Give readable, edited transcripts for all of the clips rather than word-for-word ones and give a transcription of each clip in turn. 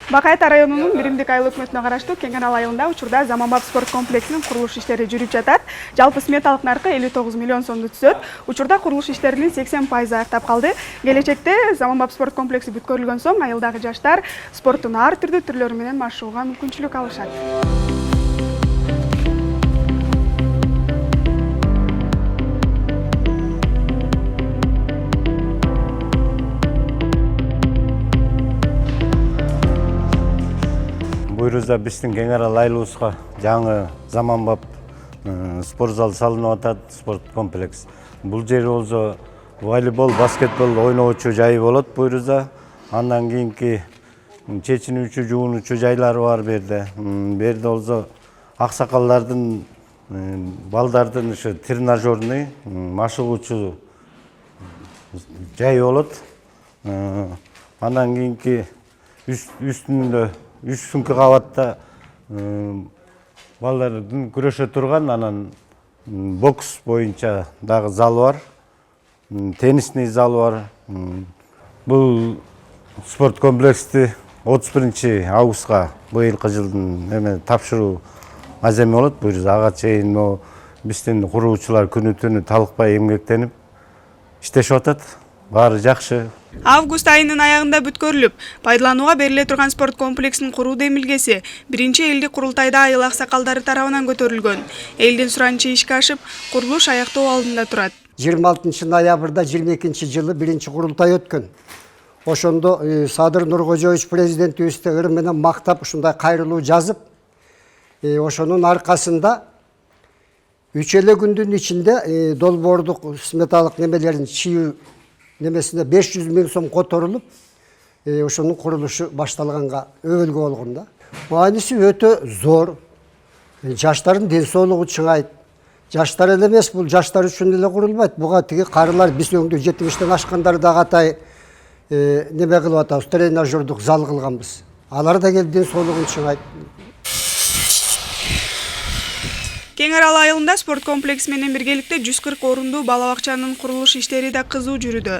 Бакай Ата районунун Биримдик айыл өкмөтүнө караштуу Кеңарал айылында учурда Заманбап спорт комплексинин курулуш иштери жүрүп жатат. Жалпы сметалык наркы 59 миллион сомду түзөт. Учурда курулуш иштеринин 80% аяктап калды. Келечекте Заманбап спорт комплекси бүткөрүлгөн соң айылдагы жаштар спорттун ар түрдүү түрлөрү менен машыгууга мүмкүнчүлүк алышат. Буйрузда биздин Кеңарал айылыбызга жаңы Заманбап спорт зал салынып атат, спорт комплекс. Бул жер болсо волейбол, баскетбол ойноочу жайы болот буйрузда. Андан кийинки чечинүүчү, жуунуучу жайлары бар берде. Берде болсо аксакалдардын, балдардын ушу тренажерный, машыгуучу жайы болот. Андан кийинки үстүндө 3 кабатта балдардын күрөшө турган, анан бокс боюнча дагы зал бар, теннисный зал бар. Бул спорт комплексти 31 августка быйылкы жылдын тапшыруу аземи болот. Буюрса ага чейин биздин куруучулар күнү түнү талыкпай эмгектенип иштешип атат. Баары жакшы. Август айынын аягында бүткөрүлүп, пайдаланууга бериле турган спорт комплексинин куруу демилгеси биринчи элдик курултайда айыл аксакалдары тарабынан көтөрүлгөн. Элдин суранычы ишке ашып, курулуш аяктоо алдында турат. 26 ноябрда 22 жылы биринчи курултай өткөн. Ошондо Садыр Нуркожоевич президентибизди ыр менен мактап ушундай кайрылуу жазып, ошонун аркасында 3 эле күндүн ичинде долбоордук сметалык немелерин чийүү немесinde 500 миң сом которулуп, ошонун курулушу башталганга өбөлгө болгон да. Мааниси өтө зор. Жаштардын ден соолугу чыңайт. Жаштар эле эмес, бул жаштар үчүн эле курулбайт. Буга тиги карылар, биз өңдү 70-тен ашкандар да катай неме кылып атабыз, тренажердук зал кылганбыз. Алар да келип ден соолугун чыңайт. Кеңарал айылында спорт комплекси менен биргеликте 140 орундуу бала бакчанын курулуш иштери да кызуу жүрүүдө.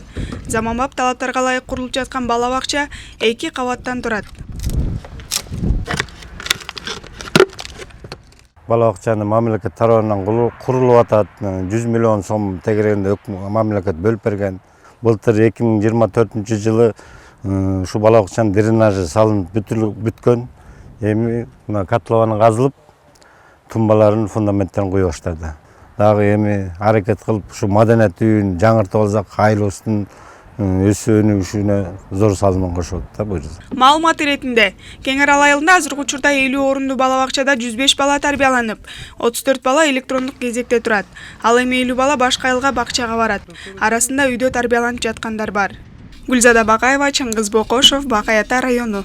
Заманбап талаптарга ылайык курулуп жаткан бала бакча 2 кабаттан турат. Бала бакчаны мамлекет тарабынан курулуп атат. 100 миллион сом тегерегинде мамлекет бөлүп берген. Былтыр 2024 жылы ушу бала бакчанын дренажы салынып бүткөн. Эми котлованы казылып, тумбаларын, фундаменттерин куя баштады. Дагы эми аракет кылып ушу маданият үйүн жаңыртып алсак, айылыбыздын өсүүнү зор салымын кошот да буюрса. Маалымат иретинде, Кеңарал айылында азыркы учурда 50 орундуу бала бакчада 105 бала тарбияланып, 34 бала электрондук кезекте турат. Ал эми 50 бала башка айылга бакчага барат. Арасында үйдө тарбияланып жаткандар бар. Гүлзада Бакаева, Чыңгыз Бокошов, Бакай Ата району.